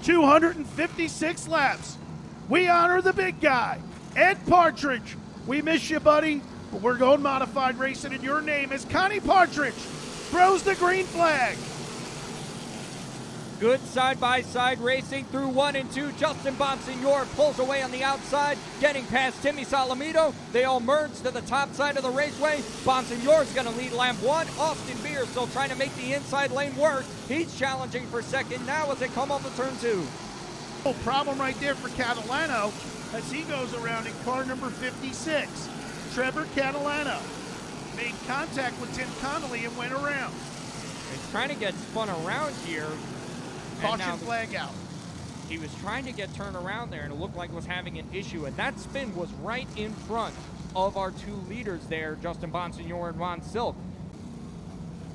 256 laps. We honor the big guy, Ed Partridge. We miss you, buddy, but we're going modified racing, and your name is Connie Partridge. Throws the green flag. Good side-by-side racing through 1 and 2. Justin Bonsignor pulls away on the outside, getting past Timmy Salamito. They all merge to the top side of the raceway. Bonsignor is going to lead lap 1. Austin Beer still trying to make the inside lane work. He's challenging for second now as they come off the turn 2. Oh, problem right there for Catalano as he goes around in car number 56. Trevor Catalano made contact with Tim Connolly and went around. He's trying to get spun around here. Caution flag out. He was trying to get turned around there, and it looked like it was having an issue. And that spin was right in front of our two leaders there, Justin Bonsignor and Ron Silk.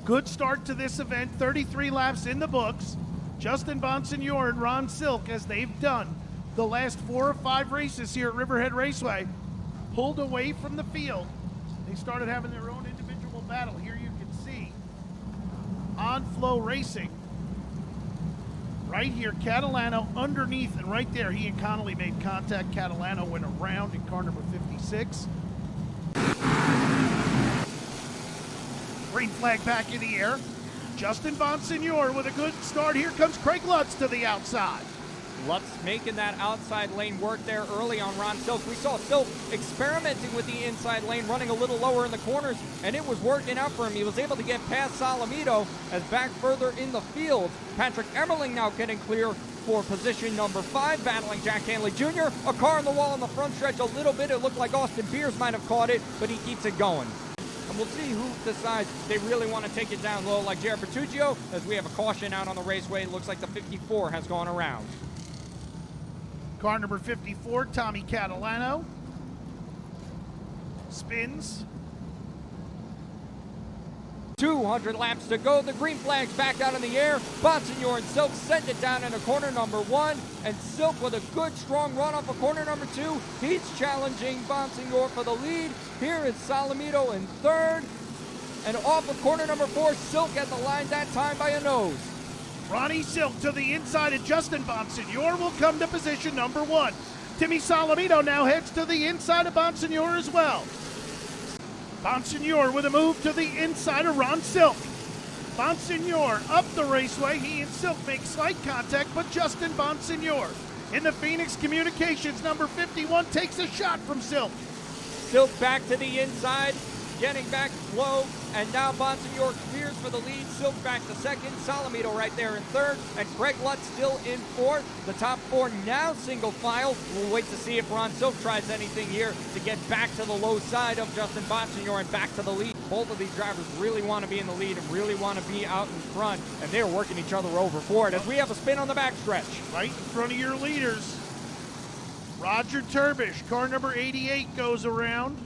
Good start to this event, 33 laps in the books. Justin Bonsignor and Ron Silk, as they've done the last 4 or 5 races here at Riverhead Raceway, pulled away from the field. They started having their own individual battle. Here you can see on-flow racing. Right here, Catalano underneath, and right there, he and Connolly made contact. Catalano went around in car number 56. Green flag back in the air. Justin Bonsignor with a good start. Here comes Craig Lutz to the outside. Lutz making that outside lane work there early on Ron Silk. We saw Silk experimenting with the inside lane, running a little lower in the corners, and it was working out for him. He was able to get past Salamito as back further in the field. Patrick Emmerling now getting clear for position number 5, battling Jack Hanley Jr. A car on the wall on the front stretch a little bit. It looked like Austin Beers might have caught it, but he keeps it going. And we'll see who decides they really want to take it down low, like Jared Bertuccio, as we have a caution out on the raceway. It looks like the 54 has gone around. Car number 54, Tommy Catalano. Spins. 200 laps to go. The green flag's back out in the air. Bonsignor and Silk send it down into corner number 1. And Silk with a good, strong run off of corner number 2. He's challenging Bonsignor for the lead. Here is Salamito in 3rd. And off of corner number 4, Silk at the line that time by a nose. Ronnie Silk to the inside, and Justin Bonsignor will come to position number 1. Timmy Salamito now heads to the inside of Bonsignor as well. Bonsignor with a move to the inside of Ron Silk. Bonsignor up the raceway. He and Silk make slight contact, but Justin Bonsignor in the Phoenix Communications number 51 takes a shot from Silk. Silk back to the inside, getting back low, and now Bonsignor clears for the lead. Silk back to 2nd, Salamito right there in 3rd, and Craig Lutz still in 4th. The top 4 now single file. We'll wait to see if Ron Silk tries anything here to get back to the low side of Justin Bonsignor and back to the lead. Both of these drivers really want to be in the lead and really want to be out in front, and they're working each other over for it as we have a spin on the backstretch. Right in front of your leaders. Roger Turbish, car number 88, goes around.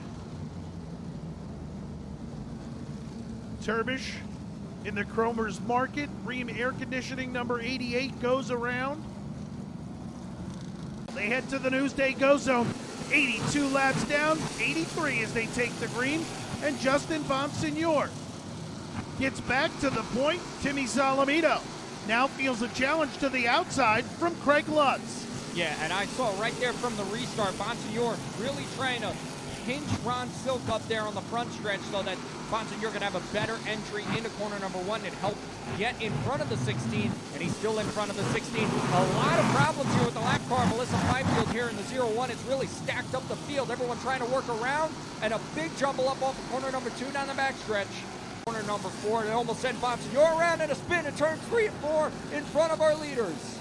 Turbish in the Cromer's Market. Ream Air Conditioning number 88 goes around. They head to the Newsday Go Zone. 82 laps down, 83 as they take the green. And Justin Bonsignor gets back to the point. Timmy Salamito now feels a challenge to the outside from Craig Lutz. Yeah, and I saw right there from the restart, Bonsignor really trying to hinge Ron Silk up there on the front stretch so that Bonsignor can have a better entry into corner number 1. It helped get in front of the 16, and he's still in front of the 16. A lot of problems here with the lap car. Melissa Fifield here in the 0-1. It's really stacked up the field. Everyone trying to work around, and a big jumble up off of corner number 2 down the backstretch. Corner number 4, they almost sent Bonsignor around in a spin in turn 3 and 4 in front of our leaders.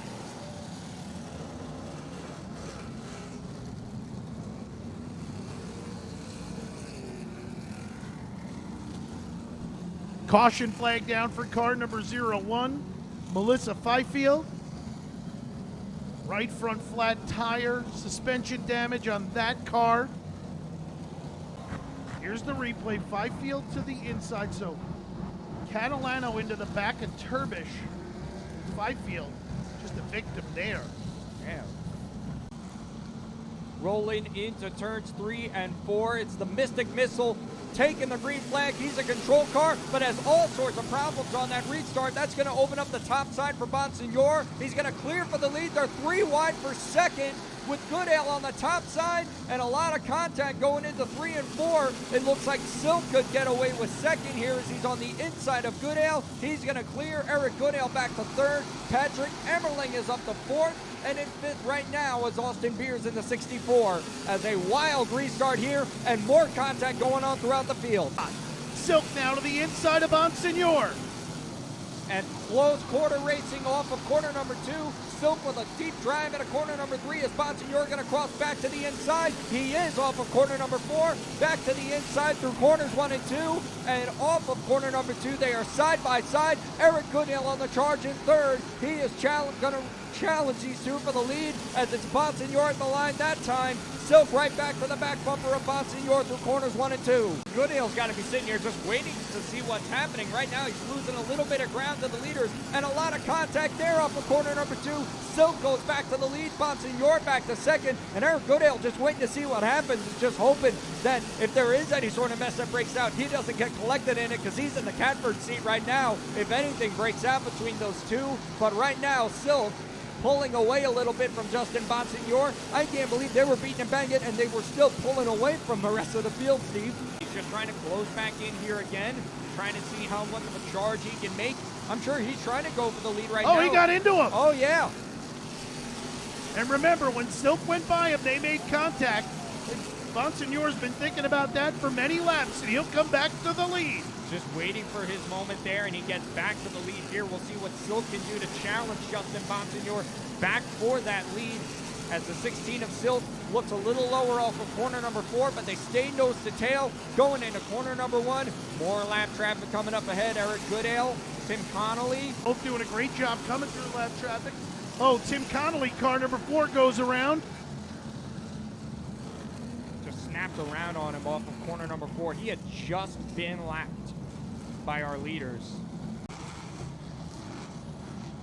Caution flag down for car number 01, Melissa Fifield. Right front flat tire, suspension damage on that car. Here's the replay, Fifield to the inside, so Catalano into the back of Turbish. Fifield, just a victim there. Yeah. rolling into turns 3 and 4. It's the Mystic Missile taking the green flag. He's a control car, but has all sorts of problems on that restart. That's going to open up the top side for Bonsignor. He's going to clear for the lead. They're 3 wide for second with Goodale on the top side and a lot of contact going into 3 and 4. It looks like Silk could get away with second here as he's on the inside of Goodale. He's going to clear Eric Goodale back to third. Patrick Emmerling is up to fourth. And in fifth right now is Austin Beers in the 64 as a wild restart here and more contact going on throughout the field. Silk now to the inside of Bonsignor. And close quarter racing off of corner number 2. Silk with a deep drive at a corner number 3. Is Bonsignor going to cross back to the inside? He is off of corner number 4. Back to the inside through corners 1 and 2. And off of corner number 2, they are side by side. Eric Goodale on the charge in third. He is going to challenge these two for the lead as it's Bonsignor at the line that time. Silk right back to the back bumper of Bonsignor through corners 1 and 2. Goodale's got to be sitting here just waiting to see what's happening. Right now he's losing a little bit of ground to the leaders and a lot of contact there off of corner number 2. Silk goes back to the lead, Bonsignor back to second, and Eric Goodale just waiting to see what happens and just hoping that if there is any sort of mess that breaks out, he doesn't get collected in it because he's in the catbird seat right now if anything breaks out between those two. But right now, Silk pulling away a little bit from Justin Bonsignor. I can't believe they were beating and banging and they were still pulling away from the rest of the field, Steve. He's just trying to close back in here again, trying to see how much of a charge he can make. I'm sure he's trying to go for the lead right now. Oh, he got into him. Oh, yeah. And remember, when Silk went by him, they made contact. Bonsignor's been thinking about that for many laps, and he'll come back to the lead. Just waiting for his moment there, and he gets back to the lead here. We'll see what Silk can do to challenge Justin Bonsignor back for that lead as the 16 of Silk looks a little lower off of corner number 4, but they stay nose to tail going into corner number 1. More lap traffic coming up ahead. Eric Goodale, Tim Connolly. Both doing a great job coming through lap traffic. Oh, Tim Connolly, car number 4, goes around. Just snapped around on him off of corner number 4. He had just been lapped by our leaders.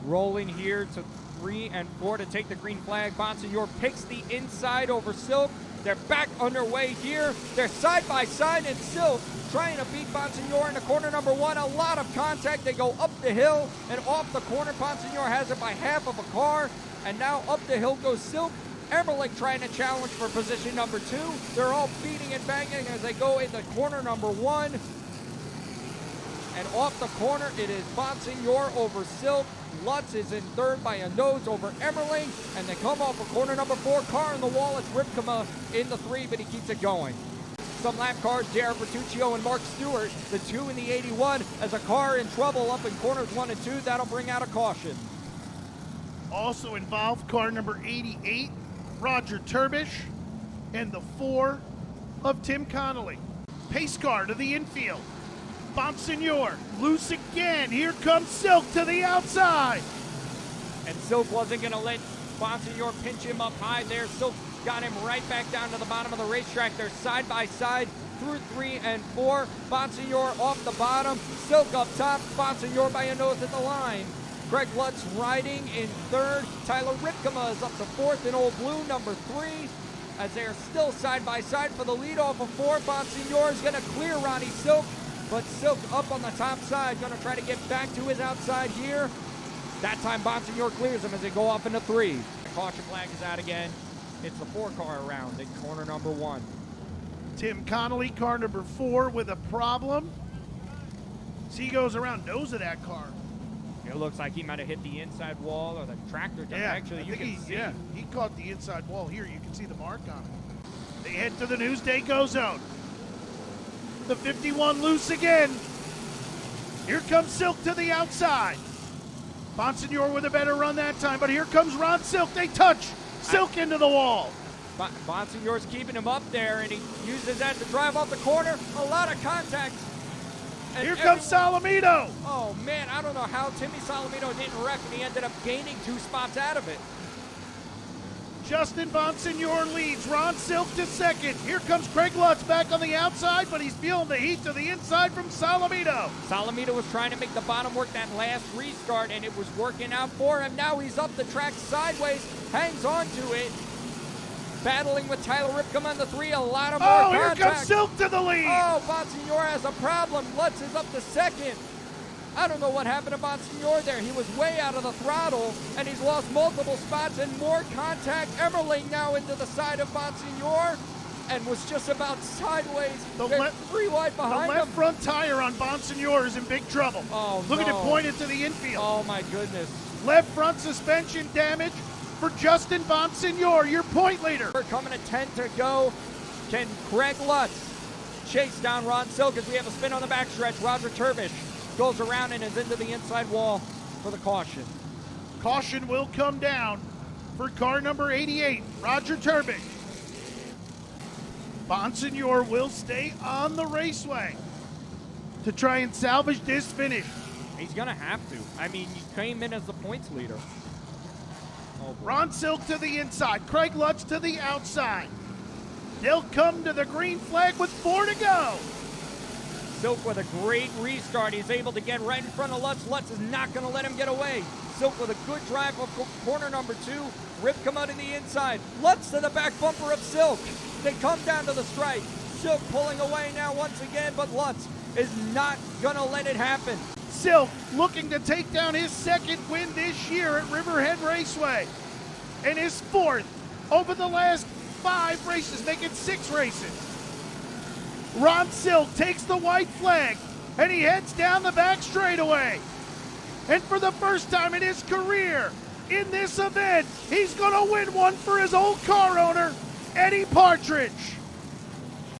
Rolling here to 3 and 4 to take the green flag. Bonsignor picks the inside over Silk. They're back underway here. They're side by side, and Silk trying to beat Bonsignor into corner number 1. A lot of contact. They go up the hill and off the corner. Bonsignor has it by half of a car, and now up the hill goes Silk. Emmerling trying to challenge for position number 2. They're all beating and banging as they go into corner number 1. And off the corner, it is Bonsignor over Silk. Lutz is in third by a nose over Emmerling. And they come off of corner number 4. Car in the wall. It's Ripkema in the 3, but he keeps it going. Some lap cars, J.R. Bertuccio and Mark Stewart. The 2 in the 81 as a car in trouble up in corners 1 and 2. That'll bring out a caution. Also involved, car number 88, Roger Turbish, and the 4 of Tim Connolly. Pace car to the infield. Bonsignor loose again. Here comes Silk to the outside. And Silk wasn't going to let Bonsignor pinch him up high there. Silk got him right back down to the bottom of the racetrack. They're side by side through 3 and 4. Bonsignor off the bottom. Silk up top. Bonsignor by a nose at the line. Greg Lutz riding in third. Tyler Ripkema is up to 4th in Old Blue, number 3. As they are still side by side for the lead off of 4. Bonsignor is going to clear Ronnie Silk. But Silk up on the top side, going to try to get back to his outside here. That time Bonsignor clears him as they go off into 3. The caution flag is out again. It's the 4-car around in corner number 1. Tim Connolly, car number 4, with a problem. So he goes around nose of that car. It looks like he might have hit the inside wall or the tractor. Actually, you can see. Yeah, he caught the inside wall here. You can see the mark on it. They head to the Newsday Go Zone. The 51 loose again. Here comes Silk to the outside. Bonsignor with a better run that time, but here comes Ron Silk. They touch. Silk into the wall. Bonsignor's keeping him up there, and he uses that to drive off the corner. A lot of contact. And here comes Salamito. Oh, man, I don't know how Timmy Salamito didn't wreck, and he ended up gaining 2 spots out of it. Justin Bonsignor leads. Ron Silk to second. Here comes Craig Lutz back on the outside, but he's feeling the heat to the inside from Salamito. Salamito was trying to make the bottom work that last restart, and it was working out for him. Now he's up the track sideways, hangs on to it. battling with Tyler Ripcom on the 3. A lot of more Oh, contact. here comes Silk to the lead. Oh, Bonsignor has a problem. Lutz is up to second. I don't know what happened to Bonsignor there. He was way out of the throttle, and he's lost multiple spots and more contact. Emmerling now into the side of Bonsignor, and was just about sideways. They're 3 wide behind The left him. front tire on Bonsignor is in big trouble. Oh, Look at it no. pointed to the infield. Oh, my goodness. Left front suspension damage for Justin Bonsignor, your point leader. We're coming to 10 to go. Can Greg Lutz chase down Ron Silk as we have a spin on the backstretch? Roger Turbish goes around and is into the inside wall for the caution. Caution will come down for car number 88, Roger Turbish. Bonsignor will stay on the raceway to try and salvage this finish. He's going to have to. I mean, he came in as the points leader. Oh, boy. Ron Silk to the inside, Craig Lutz to the outside. They'll come to the green flag with 4 to go. Silk with a great restart. He's able to get right in front of Lutz. Lutz is not going to let him get away. Silk with a good drive of corner number 2. Ripcom out to the inside. Lutz to the back bumper of Silk. They come down to the stripe. Silk pulling away now once again, but Lutz is not going to let it happen. Silk looking to take down his second win this year at Riverhead Raceway and his 4th over the last 5 races, making 6 races. Ron Silk takes the white flag and he heads down the back straightaway. And for the first time in his career in this event, he's going to win one for his old car owner, Eddie Partridge.